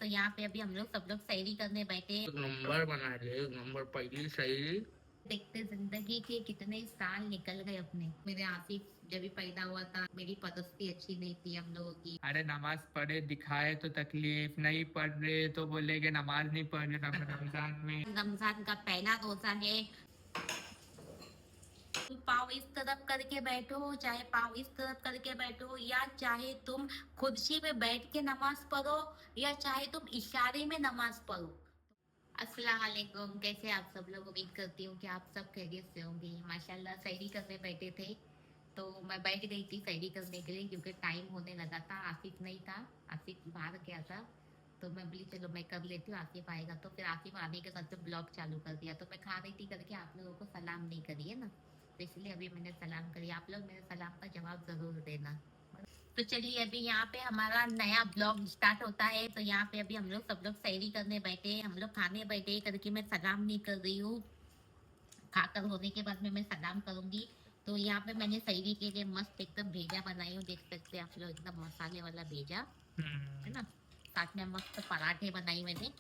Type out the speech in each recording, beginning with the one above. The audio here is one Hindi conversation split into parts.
तो यहाँ पे अभी हम लोग सब लोग शायरी करने बैठे। एक नंबर बना रहे, एक नंबर पहली शायरी। देखते जिंदगी के कितने साल निकल गए अपने। मेरे आसिफ जब भी पैदा हुआ था मेरी पदस्ती अच्छी नहीं थी हम लोगों की। अरे नमाज पढ़े दिखाए तो तकलीफ, नहीं पढ़ रहे तो बोलेगे नमाज नहीं पढ़ रहे रमजान में। रमजान का पहला रोजा है। तुम पाँव इस तरफ करके बैठो, चाहे पाँव इस तरफ करके बैठो, या चाहे तुम कुर्सी पे बैठ के नमाज पढ़ो, या चाहे तुम इशारे में नमाज पढ़ो। अस्सलाम वालेकुम, कैसे आप सब लोग। उम्मीद करती हूँ कि आप सब खैरियत से होंगे। माशाल्लाह शायरी करने बैठे थे तो मैं बैठ गई थी शायरी करने के लिए, क्योंकि टाइम होने लगा था। आसिफ नहीं था, आसिफ बाहर गया था, तो मैं बोली चलो मैं कर लेती हूँ, आसिफ आएगा तो। फिर आसिफ आने के साथ ब्लॉग चालू कर दिया। तो मैं खा रही थी करके आप लोगों को सलाम नहीं करी है ना, तो इसलिए अभी मैंने सलाम करी। आप लोग मेरे सलाम का जवाब जरूर देना। तो चलिए अभी यहाँ पे हमारा नया ब्लॉग स्टार्ट होता है। तो यहाँ पे अभी हम लोग सब लोग शायरी करने बैठे, हम लोग खाने बैठे करके मैं सलाम नहीं कर रही हूँ। खाकर होने के बाद में मैं सलाम करूंगी। तो यहाँ पे मैंने शायरी के लिए मस्त एकदम भेजा बनाई हूँ, देख सकते हैं आप लोग, एकदम मसाले वाला भेजा है ना। साथ में मस्त पराठे बनाई मैंने।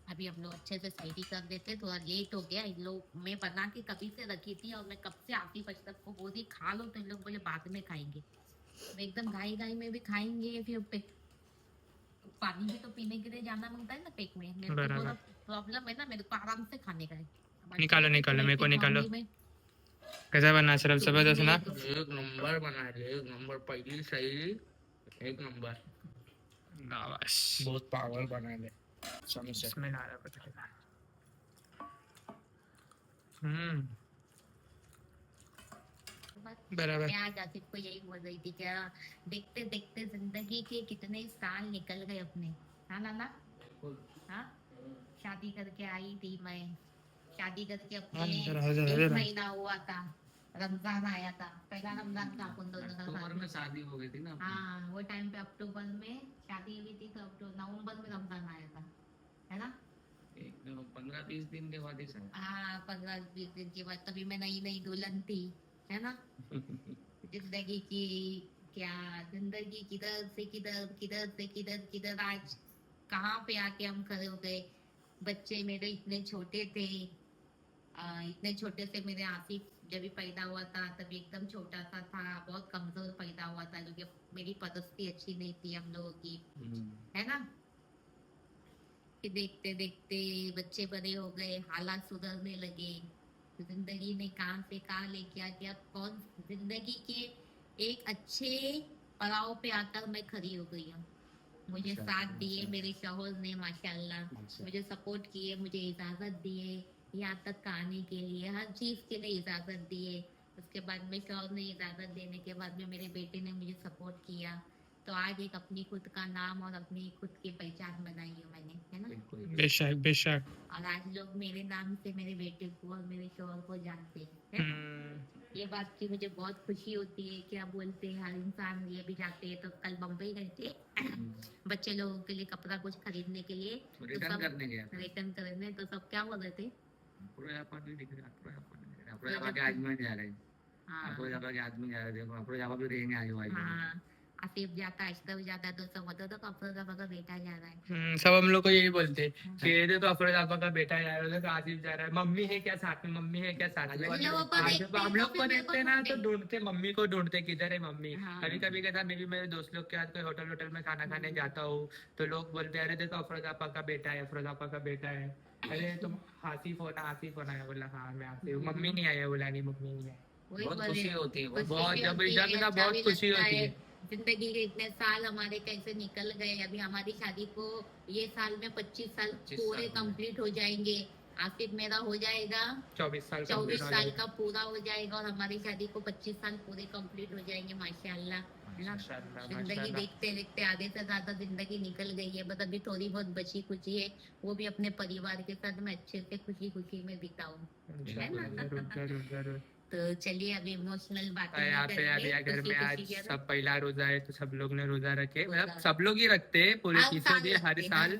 अभी हम लोग अच्छे से शायरी कर देते। थोड़ा लेट हो गया, इन लोग मैं बना के कभी से रखी थी और मैं कब से आती बचतक को बोली खा लो, तो इन लोग बोले बाद में खाएंगे। मैं एकदम घाई घाई में भी खाएंगे, फिर पानी भी तो पीने के लिए जाना मिलता है ना पेट में। मेरे को थोड़ा प्रॉब्लम है ना, मेरे को आराम से खाने का है। निकालो निकालो, मेरे को निकालो। कैसा बना सर, जबरदस्त ना। एक नंबर बना रहे, एक नंबर पहली शायरी, एक नंबर। बहुत पावर बना रहे। बराबर। मैं आज आसिफ को यही बोल रही थी क्या, देखते देखते जिंदगी के कितने साल निकल गए अपने। हाँ नाना, हाँ शादी करके आई थी मैं, शादी करके अपने 1 महीना हुआ था, रमजान आया था, पहला रमजान था अपन दोनों का। अक्टूबर में शादी हो गई थी ना। हाँ वो टाइम पे अक्टूबर में शादी हुई थी, तो अक्टूबर नवंबर में रमजान आया था, है ना। 15-20 दिन के बाद ही शादी। हाँ 15-20 दिन के बाद, तभी मैं नई नई दुल्हन थी, है ना। जिंदगी की क्या, जिंदगी किधर से किधर, किधर से किधर, किधर आज कहाँ पे आके हम खड़े हो गए। बच्चे मेरे इतने छोटे थे, इतने छोटे से मेरे आसिफ जब भी पैदा हुआ था तभी एकदम छोटा सा था, बहुत कमजोर पैदा हुआ था, क्योंकि मेरी पदस्ती अच्छी नहीं थी हम लोगों की, है ना। कि देखते देखते बच्चे बड़े हो गए, हालात सुधरने लगे, जिंदगी ने कहां से कहां लेके आ गया। कौन जिंदगी के एक अच्छे पड़ाव पे आकर मैं खड़ी हो गई हूँ। मुझे साथ दिए मेरे शौहर ने, माशाल्लाह मुझे सपोर्ट किए, मुझे इजाजत दिए यहाँ तक आने के लिए, हर चीज के लिए इजाजत दिए। उसके बाद में शौहर ने इजाजत देने के बाद में मेरे बेटे ने मुझे सपोर्ट किया, तो आज एक अपनी खुद का नाम और अपनी खुद की पहचान बनाई है मैंने, है ना। बेशक बेशक। और आज लोग मेरे नाम से मेरे बेटे को और मेरे शौहर को जानते हैं। ये बात की मुझे बहुत खुशी होती है। क्या बोलते हैं हर इंसान, ये भी जाते हैं। तो कल बम्बई गए थे बच्चे लोगों के लिए कपड़ा कुछ खरीदने के लिए, रिटर्न करने गया था। रिटर्न करने, तो सब क्या बोल रहे थे, आदमी जा रहे हैं। हाँ आसिफ जाता है, अशरफ जाता है, तो सब होता तो अफरोजाफा का बेटा जा रहा है। सब हम लोग को यही बोलते कि ये तो अफरोजाफा का बेटा जा रहा है, तो आसिफ जा रहा है, मम्मी है क्या साथ में, मम्मी है क्या साथ में। हम लोग को देखते ना तो ढूंढते, मम्मी को ढूंढते किधर है मम्मी। कभी कभी कहता मैं भी मेरे दोस्त लोग के साथ कोई होटल में खाना खाने जाता हूँ, तो लोग बोलते अरे देखो अफरोजाफा का बेटा है, अफरोजाफा का बेटा है। अरे तुम आसिफ होना है। बोला हाँ मैं आसिफ हूँ। मम्मी नहीं आई, बोला नहीं मम्मी नहीं आई। बहुत खुशी होती है, बहुत जब बहुत खुशी होती है। जिंदगी के इतने साल हमारे कैसे निकल गए। अभी हमारी शादी को ये साल में 25 साल पूरे कंप्लीट हो जाएंगे। आसिफ मेरा हो जाएगा 24 साल का पूरा हो जाएगा, और हमारी शादी को 25 साल पूरे कंप्लीट हो जाएंगे, माशाल्लाह। जिंदगी देखते देखते आधे से ज्यादा जिंदगी निकल गई है, बस अभी थोड़ी बहुत बची खुची है, वो भी अपने परिवार के साथ मैं अच्छे से खुशी खुशी में बिताऊं, है ना। तो चलिए अभी इमोशनल बातें यहाँ पे अभी घर में आज सब पहला रोजा है, तो सब लोग ने रोजा रखे, मतलब सब लोग ही रखते हैं पूरे 30 दिन, हर साल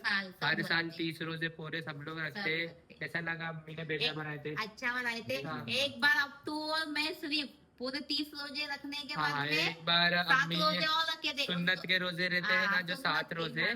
30 रोजे पूरे सब लोग रखते हैं। कैसा लगा, मम्मी ने बेटा बनाए थे, अच्छा बनाए थे। एक बार अब तू और मैं सिर्फ पूरे 30 रोजे रखने के हाँ, बाद में एक बार 7 अम्मी रोजे ने और रखे थे सुन्नत के रोजे रहते हैं ना, जो 7 रोजे,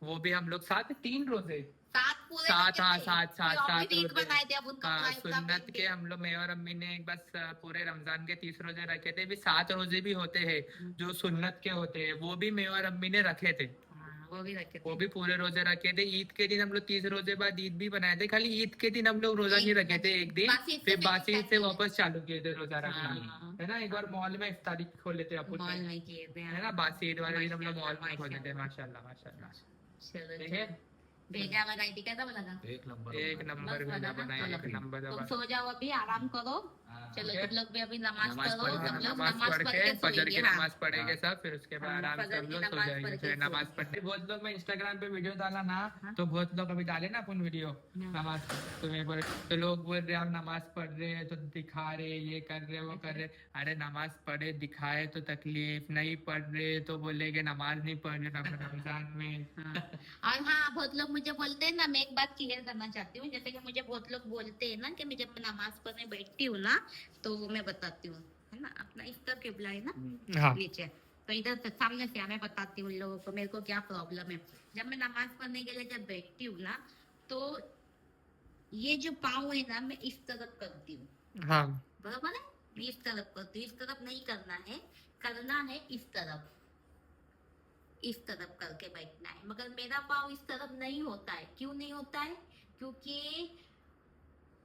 वो भी हम लोग 3 रोजे, 7 पूरे 7, रखे हाँ, थे। 7 कोई और भी 7 ईद रोजे। बनाए थे अब उनको हाँ, प्राइफ्ता सुन्नत पहन के हम लोग, मैं और अम्मी ने एक बस पूरे रमजान के 30 रोजे रखे थे। भी 7 रोजे भी होते हैं जो सुन्नत के होते हैं, वो भी मैं और अम्मी ने रखे थे। हाँ, वो भी रखे वो थे। भी पूरे रोजे रखे थे। ईद के दिन हम लोग 30 रोजे बाद ईद भी बनाए थे। खाली ईद के दिन हम लोग रोजा नहीं रखे थे एक दिन, बासी ईद से फिर फिर बासी ईद से स्टार्ट वापस चालू किए थे रोजा रखना, हाँ। है ना। एक बार मॉल में इफ्तारी खोले थे अपन मॉल ने, में किए थे है ना। बासी ईद वाले दिन हम लोग मॉल में माशाल्लाह, खोले थे। माशाल्लाह माशाल्लाह। चलो ठीक है, भेजा बनाई थी, कैसा बना था? एक नंबर एक नंबर बस खाना बना ना? बनाया, एक चलो, नंबर तुम दबा। सो जाओ अभी, आराम करो। चलो ठीक है। तुम लोग भी अभी नमाज नमाज पढ़ो, पढ़ के- सब लोग नमाज नमाज पढ़ पढ़ के के फजर की सोएंगे। हाँ, नमाज पढ़ेंगे सब, फिर उसके बाद हाँ, आराम से फजर हम की लोग सो नमाज जाएंगे। पढ़ के फिर नमाज सोएंगे। पढ़ने बहुत लोग, मैं इंस्टाग्राम पे वीडियो डाला ना, हाँ। तो बहुत लोग अभी डाले ना अपन वीडियो हाँ। नमाज, तो लोग बोल रहे हम नमाज पढ़ रहे हैं तो दिखा रहे, ये कर रहे वो कर रहे। अरे नमाज पढ़े दिखाए तो तकलीफ, नहीं पढ़ रहे तो बोलेगे नमाज नहीं पढ़ रहे रमजान में। हाँ। और हाँ, बहुत लोग मुझे बोलते हैं ना, मैं एक बात क्लियर करना चाहती हूँ। जैसे कि मुझे बहुत लोग बोलते हैं ना कि मैं जब नमाज पढ़ने बैठती हूँ ना, तो मैं बताती हूँ, है ना, अपना इस तरफ किबला है ना, हाँ, नीचे, तो इधर से सामने से मैं बताती हूँ लोगों को मेरे को क्या प्रॉब्लम है। जब मैं नमाज पढ़ने के लिए जब बैठती हूँ ना, तो ये जो पाँव है ना, मैं इस तरफ करती हूँ, हाँ, बराबर है। मैं इस तरफ करती हूँ, इस तरफ नहीं करना है, करना है इस तरफ, इस तरफ करके बैठना है। मगर मेरा पाँव इस तरफ नहीं होता है। क्यों नहीं होता है? क्योंकि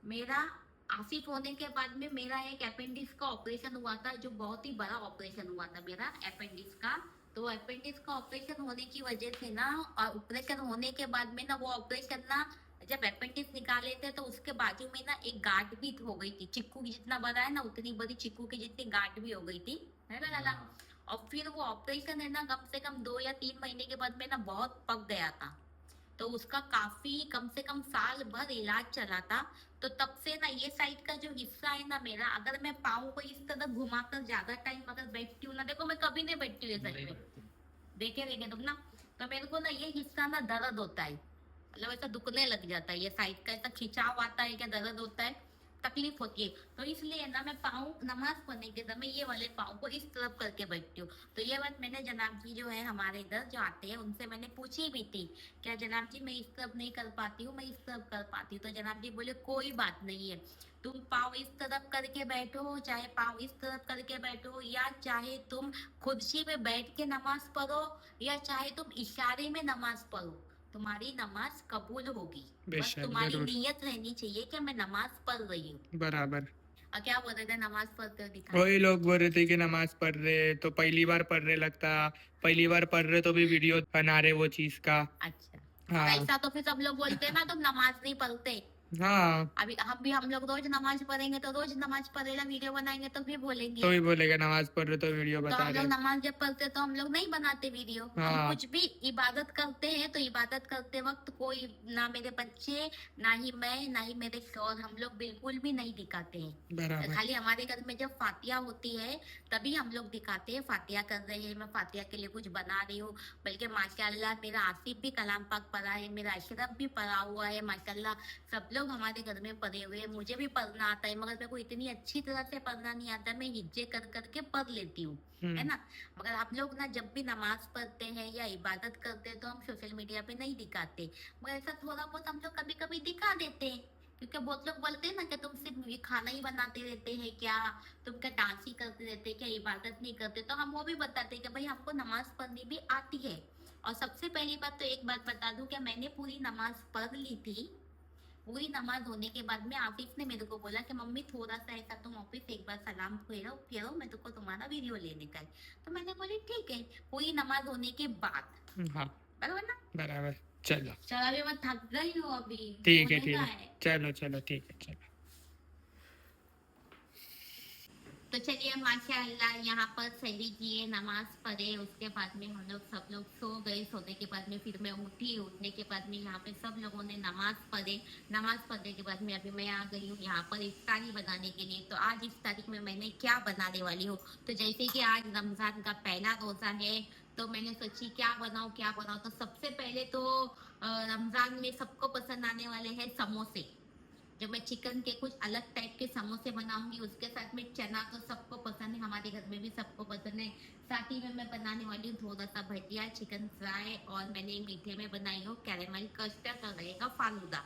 मेरा आसिफ होने के बाद में मेरा एक अपेंडिक्स का ऑपरेशन हुआ था, जो बहुत ही बड़ा ऑपरेशन हुआ था मेरा अपेंडिक्स का। तो अपेंडिक्स का ऑपरेशन होने की वजह से ना, और ऑपरेशन होने के बाद में ना, वो ऑपरेशन ना, जब अपेंडिक्स निकाले थे तो उसके बाजू में ना एक गांठ भी हो गई थी। चिक्कू की जितना बड़ा है ना, उतनी बड़ी चिक्कू की जितनी गांठ भी हो गई थी, है ना लाला। और फिर वो ऑपरेशन है ना, कम से कम 2 या 3 महीने के बाद में ना बहुत पक गया था। तो उसका काफी, कम से कम साल भर इलाज चला था। तो तब से ना ये साइड का जो हिस्सा है ना मेरा, अगर मैं पाँव को इस तरह घुमाकर ज्यादा टाइम अगर बैठती हूँ ना, देखो मैं कभी नहीं बैठती हूँ साइड में, देखे तुम ना, तो मेरे को ना ये हिस्सा ना दर्द होता है, मतलब ऐसा दुखने लग जाता है। ये साइड का ऐसा खिंचाव आता है, क्या दर्द होता है, तकलीफ होती है। तो इसलिए ना मैं पाँव नमाज पढ़ने के समय ये वाले पाँव को इस तरफ करके बैठती हूँ। तो ये बात मैंने जनाब जी जो है हमारे इधर जो आते हैं उनसे मैंने पूछी भी थी, क्या जनाब जी मैं इस तरफ नहीं कर पाती हूँ, मैं इस तरफ कर पाती हूँ। तो जनाब जी बोले कोई बात नहीं है, तुम पाँव इस तरफ करके बैठो, चाहे पाँव इस तरफ करके बैठो, या चाहे तुम कुर्सी पे बैठ के नमाज पढ़ो, या चाहे तुम इशारे में नमाज पढ़ो, तुम्हारी नमाज कबूल होगी। बस बेशक, तुम्हारी जरूर। नीयत रहनी चाहिए कि मैं नमाज पढ़ रही हूँ। बराबर। और क्या बोल रहे थे, नमाज पढ़ते हो दिखा। वही लोग बोल रहे थे कि नमाज पढ़ रहे तो पहली बार पढ़ रहे लगता, पहली बार पढ़ रहे तो भी वीडियो बना रहे वो चीज का। अच्छा, हाँ, ऐसा तो फिर सब लोग बोलते हैं ना तुम नमाज नहीं पढ़ते। हाँ, अभी हम लोग रोज नमाज पढ़ेंगे, तो रोज नमाज पढ़ेला वीडियो बनाएंगे तो भी बोलेंगे। तो ही बोलेगा नमाज पढ़ रहे तो वीडियो तो बता हम रहे। लोग नमाज जब पढ़ते तो हम लोग नहीं बनाते वीडियो। हम हाँ। कुछ भी इबादत करते हैं तो इबादत करते वक्त कोई, ना मेरे बच्चे, ना ही मैं, ना ही मेरे शौहर, हम लोग बिल्कुल भी नहीं दिखाते हैं। बराबर। खाली हमारे घर में जब फातिया होती है तभी हम लोग दिखाते हैं, फातिया कर रहे हैं, मैं फातिया के लिए कुछ बना रही हूँ। बल्कि माशाल्लाह मेरा आसिफ भी कलाम पाक पढ़ा है, मेरा अशरफ भी पढ़ा हुआ है, माशाल्लाह सब लोग हमारे घर में पढ़े हुए हैं। मुझे भी पढ़ना आता है, मगर मेरे को इतनी अच्छी तरह से पढ़ना नहीं आता, मैं हिज्जे कर करके पढ़ लेती हूँ, है ना। मगर हम लोग ना जब भी नमाज पढ़ते हैं या इबादत करते हैं तो हम सोशल मीडिया पे नहीं दिखाते, मगर ऐसा थोड़ा बहुत हम लोग कभी कभी दिखा देते हैं। क्योंकि बहुत लोग बोलते हैं ना कि तुम सिर्फ ये खाना ही बनाते रहते हैं क्या, तुम क्या डांस ही करते रहते हैं क्या, इबादत नहीं करते। तो हम वो भी बताते हैं कि भाई हमको नमाज पढ़नी भी आती है। और सबसे पहली बात तो एक बात बता दूं कि मैंने पूरी नमाज पढ़ ली थी। पूरी नमाज होने के बाद में आफिफ ने मेरे को बोला कि मम्मी थोड़ा सा ऐसा तुम ऑफिस एक बार सलाम फेरो, मैं तुमको तुम्हारा वीडियो लेने का है। तो मैंने बोली ठीक है, पूरी नमाज होने के बाद। हाँ, बराबर ना। बराबर। चलो चलो अभी मैं थक गई हूँ, अभी ठीक है, सोने ठीक का है, चलो चलो ठीक है, चलो। तो चलिए माशाअल्लाह यहाँ पर सही किए, नमाज पढ़े, उसके बाद में हम लोग सब लोग सो गए। सोने के बाद में फिर मैं उठी, उठने के बाद में यहाँ पे सब लोगों ने नमाज पढ़े। नमाज पढ़ने के बाद में अभी मैं आ गई हूँ यहाँ पर इफ्तारी बनाने के लिए। तो आज इस तारीख में मैंने क्या बनाने वाली हूँ, तो जैसे कि आज रमजान का पहला रोजा है तो मैंने सोची क्या बनाऊँ क्या बनाऊँ। तो सबसे पहले तो रमजान में सबको पसंद आने वाले हैं समोसे। जो मैं चिकन के कुछ अलग टाइप के समोसे बनाऊंगी, उसके साथ में चना तो सबको पसंद है, हमारे घर में भी सबको पसंद है। साथ ही में मैं बनाने वाली हूँ थोड़ा सा भजिया, चिकन फ्राई, और मैंने मीठे में बनाई हूँ कैरेमल कस्टर्ड, और रहेगा फालूदा।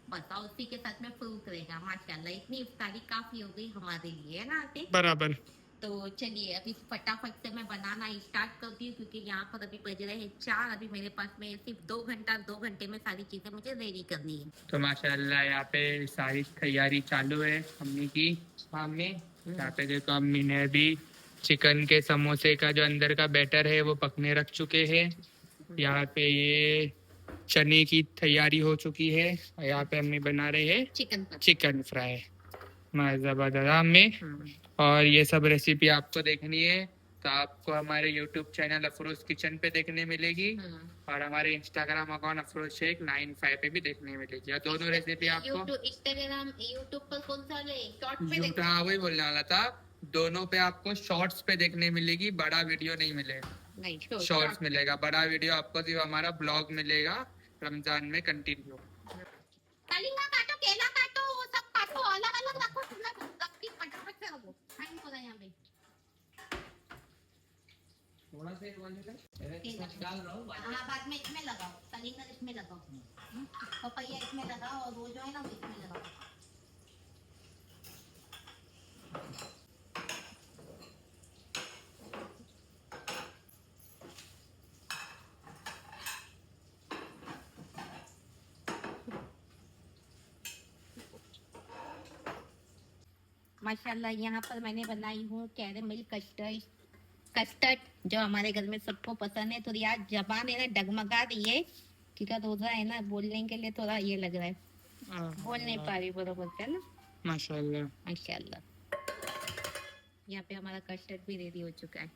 बताओ, उसी के साथ में फ्रूट रहेगा। माशाल्लाह, इतनी इफ्तारी काफी हो गई हमारे लिए, है ना आंटी? बराबर। तो चलिए अभी फटाफट से मैं बनाना स्टार्ट करती हूँ, क्योंकि यहाँ पर अभी बज रहे हैं 4। अभी मेरे पास में सिर्फ 2 घंटे में सारी चीजें मुझे रेडी करनी है। तो माशाल्लाह यहाँ पे सारी तैयारी चालू है अम्मी की। अम्मी यहाँ पे देखो, अम्मी ने अभी चिकन के समोसे का जो अंदर का बैटर है वो पकने रख चुके हैं। यहाँ पे ये चने की तैयारी हो चुकी है, और यहाँ पे अम्मी बना रहे हैं चिकन फ्राई। मज़ेदार अम्मी। और ये सब रेसिपी आपको देखनी है तो आपको हमारे YouTube चैनल अफरोज किचन पे देखने मिलेगी, और हमारे इंस्टाग्राम अकाउंट अफरोज शेख 95 पे भी देखने मिलेगी। और दोनों रेसिपी आपको इंस्टाग्राम यूट्यूब पर कौन सा शॉर्ट पे यूट्यूब, हाँ वही बोलने वाला था, दोनों पे आपको शॉर्ट्स पे देखने मिलेगी, बड़ा वीडियो नहीं मिलेगा। नहीं, शॉर्ट्स मिलेगा, बड़ा वीडियो आपको सिर्फ हमारा ब्लॉग मिलेगा रमजान में कंटिन्यू। कलिंगा काटो, केला काटो, वो सब काटो, अलग अलग रखो, सबकी फटाफट से रखो। टाइम हो रहा है यहाँ पे। थोड़ा सा हाँ, बाद में इसमें लगाओ, कलिंगा इसमें लगाओ, पपैया इसमें लगाओ, और वो जो है ना वो इसमें लगाओ। माशाल्लाह, यहाँ पर मैंने बनाई हूँ कैरेमल कस्टर्ड, जो हमारे घर में सबको पसंद है। तो यार जबान है ना डगमगा रही है, क्योंकि रोजा है ना, बोलने के लिए थोड़ा ये लग रहा है, बोल नहीं पा रही बरोबर से ना। माशाल्लाह माशाल्लाह, यहाँ पे हमारा कस्टर्ड भी रेडी हो चुका है।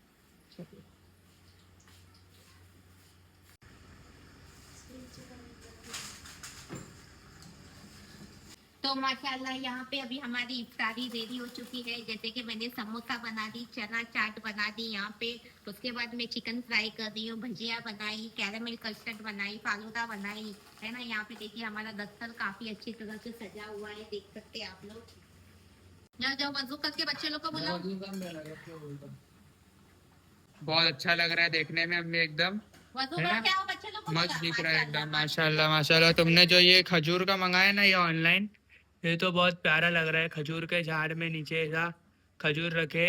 तो माशाल्लाह यहाँ पे अभी हमारी इफ्तारी रेडी हो चुकी है। जैसे कि मैंने समोसा बना दी, चना चाट बना दी यहाँ पे, उसके बाद मैं चिकन फ्राई कर रही हूँ, भजिया बनाई, कैरेमल कस्टर्ड बनाई, फालूदा बनाई, है ना। यहाँ पे देखिए हमारा दफ्तर काफी अच्छी तरह से सजा हुआ है, देख सकते हैं आप लोग। जाओ जाओ वजू करके बच्चे लोग को बुलाओ। बहुत अच्छा लग रहा है देखने में अम्मी, एकदम वजू है ना? करके आओ, बच्चे लोग को मस्त बुलाओ। दिख रहा है एकदम। माशाल्लाह, माशाल्लाह माशाल्लाह। तुमने जो ये खजूर का मंगाया ना ये ऑनलाइन, ये तो बहुत प्यारा लग रहा है। खजूर के झाड़ में नीचे ऐसा खजूर रखे,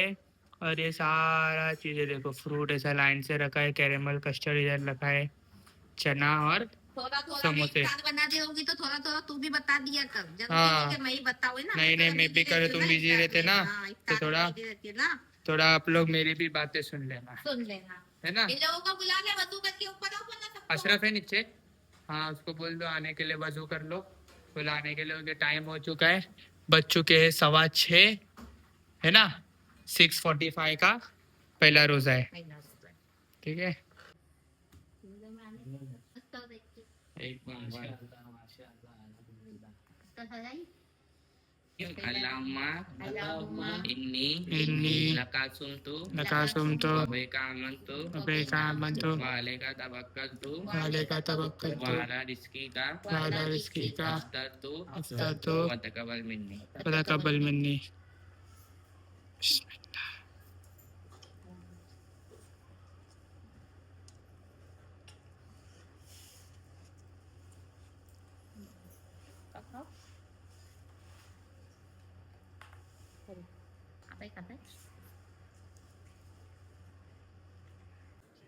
और ये सारा चीजें देखो, फ्रूट ऐसा लाइन से रखा है, कैरेमल कस्टर्ड इधर रखा है, चना और थोड़ा थोड़ा समोसे। बना दी होगी तो थोड़ा थोड़ा तू भी बता दिया कर, जरूरी हाँ। नहीं कि मैं ही बताऊँ ना। नहीं नहीं, मैं भी करे, तुम बिजी रहते ना, तो थोड़ा आप लोग मेरी भी बातें सुन लेना, सुन लेना, है ना। इन लोगों को बुला ले, वजू करके ऊपर आओ, बोला सबको। अशरफ है नीचे, हाँ उसको बोल दो आने के लिए, वजू कर लो, बुलाने के लिए। उनके टाइम हो चुका है, बज चुके हैं 6:15, है ना। 6:45 का पहला रोजा है, ठीक है। Allahumma inni lakasumtu wabika amantu wa alaika tawakkaltu wa ala rizqika aftartu wa taqabbal minni.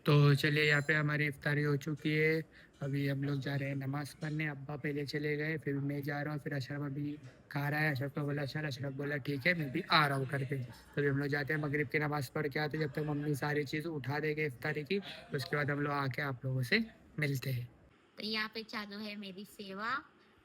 तो चलिए, यहाँ पे हमारी इफ्तारी हो चुकी है। अभी हम लोग जा रहे हैं नमाज पढ़ने। अब्बा पहले चले गए, फिर मैं जा रहा हूँ, फिर अशरफ अभी खा रहा है। अशरफ को बोला चल, अशरफ बोला ठीक है मैं भी आ रहा हूँ करके। तो अभी हम लोग जाते हैं, मगरिब की नमाज पढ़ के आते हैं। जब तक मम्मी सारी चीज़ उठा देंगे इफ्तारी की, उसके बाद हम लोग आके आप लोगों से मिलते हैं। तो यहाँ पे चालू है मेरी सेवा।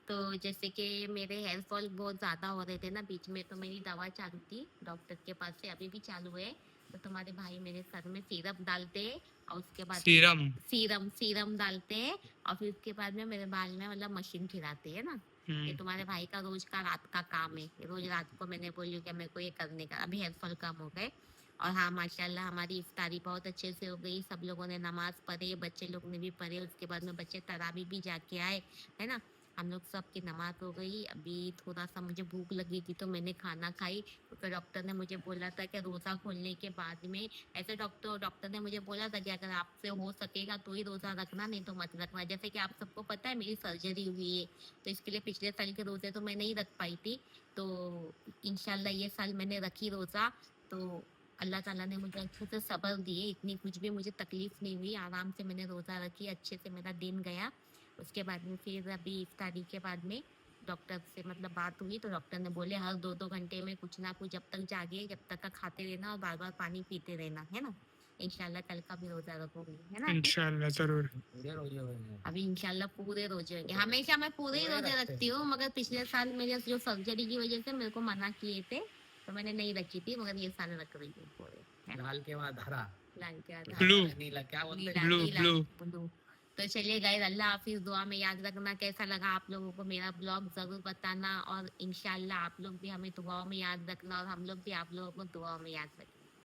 तो जैसे कि मेरे हेयर फॉल बहुत ज़्यादा हो रहे थे ना बीच में, तो मेरी दवा चालू थी डॉक्टर के पास से, अभी भी चालू है। तो तुम्हारे भाई मेरे सर में सीरप डालते हैं, और उसके बाद सीरम डालते हैं, और फिर उसके बाद में मेरे बाल में मतलब मशीन खिलाते हैं ना। ये तुम्हारे भाई का रोज का रात का काम है, रोज रात को मैंने बोली कि मेरे को ये करने का। अभी हेयर फॉल कम हो गए। और हाँ माशाल्लाह हमारी इफ्तारी बहुत अच्छे से हो गई। सब लोगों ने नमाज पढ़े, बच्चे लोग ने भी पढ़े, उसके बाद में बच्चे तरावी भी जाके आए, है ना। हम लोग सबकी नमाज हो गई। अभी थोड़ा सा मुझे भूख लगी थी तो मैंने खाना खाई। तो फिर डॉक्टर ने मुझे बोला था कि रोज़ा खोलने के बाद में ऐसे डॉक्टर ने मुझे बोला था कि अगर आपसे हो सकेगा तो ही रोज़ा रखना, नहीं तो मत रखना। जैसे कि आप सबको पता है मेरी सर्जरी हुई है, तो इसके लिए पिछले साल के रोज़े तो मैं नहीं रख पाई थी। तो इंशाल्लाह ये साल मैंने रखी रोज़ा। तो अल्लाह ताला ने मुझे अच्छे से सब्र दिए, इतनी कुछ भी मुझे तकलीफ नहीं हुई, आराम से मैंने रोज़ा रखी, अच्छे से मेरा दिन गया। उसके बाद में फिर अभी इफ्तारी के बाद में डॉक्टर से मतलब बात हुई, तो डॉक्टर ने बोले हर 2-2 घंटे में कुछ ना कुछ जब तक जागे जब तक का खाते रहना और बार-बार पानी पीते रहना, है ना? इंशाल्लाह कल का भी रोज़ा रखूँगी, है ना? इंशाल्लाह जरूर। पूरे रोजे होंगे। अभी इंशाल्लाह पूरे रोजे होंगे। हमेशा मैं पूरे ही पूरे रोजे रखते रखती हूँ, मगर पिछले साल मेरे जो सर्जरी की वजह से मेरे को मना किए थे, तो मैंने नहीं रखी थी, मगर ये साल रख रही हूँ पूरे, है ना? लाल के बाद हरा, लाल के बाद Blue. नीला, क्या बोलते हैं? नीला Blue, नीला blue. ब्लू। तो चलिए गाइस, अल्लाह हाफिज। दुआ में याद रखना। कैसा लगा आप लोगों को मेरा ब्लॉग जरूर बताना, और इंशाल्लाह आप लोग भी हमें दुआओं में याद रखना और हम लोग भी आप लोगों को दुआओं में याद रखें।